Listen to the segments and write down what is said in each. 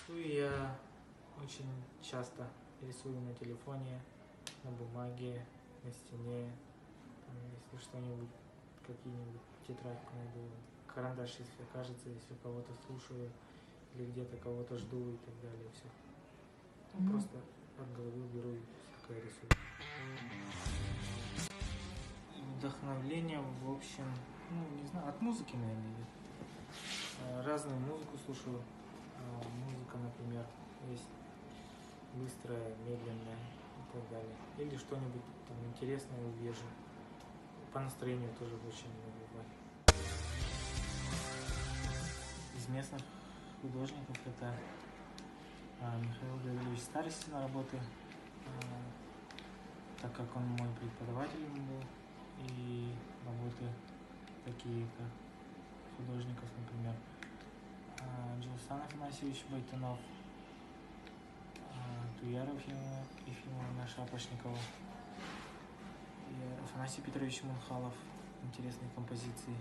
Я очень часто рисую на телефоне, на бумаге, на стене, там, если что-нибудь, какие-нибудь тетрадку найду, карандаш, если кажется, если кого-то слушаю или где-то кого-то жду и так далее, все. Просто от головы беру и всякое рисую. Вдохновление, в общем, не знаю, от музыки, наверное, идет. Разную музыку слушаю. Музыка, например, есть быстрая, медленная и так далее. Или что-нибудь там интересное увижу. По настроению тоже очень много бывает. Из местных художников это Михаил Гаврилович Старостин работы, так как он мой преподаватель был, и работы такие как художников, например, Джулсан Афанасьевич Байтунов, Туяров Ефимовна Шапошникова, и Афанасий Петрович Мунхалов. Интересные композиции.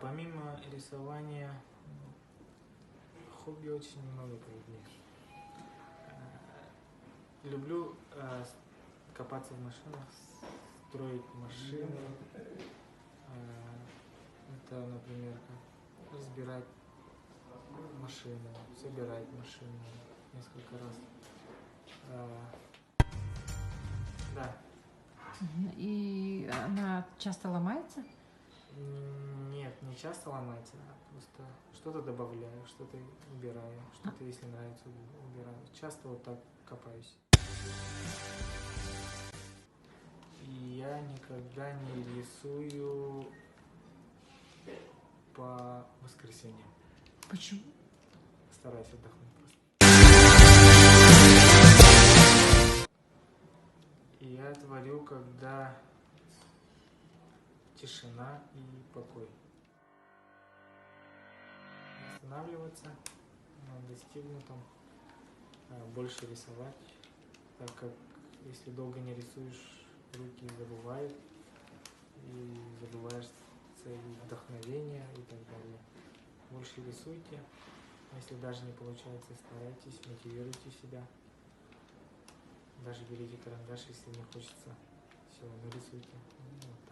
Помимо рисования, хобби очень много появилось. Люблю копаться в машинах, строить машины. Это, например, как разбирать машину, собирать машину несколько раз. Да. И она часто ломается? Нет, не часто ломается, просто что-то добавляю, что-то убираю, что-то, если нравится, убираю. Часто вот так копаюсь. И я никогда не рисую по воскресеньям. Почему? Стараюсь отдохнуть просто. И я творю, когда тишина и покой. Останавливаться на достигнутом, больше рисовать, так как если долго не рисуешь, руки забывают, и забываешь цели вдохновения и так далее. Больше рисуйте, если даже не получается, старайтесь, мотивируйте себя. Даже берите карандаш, если не хочется, все, нарисуйте. Вот.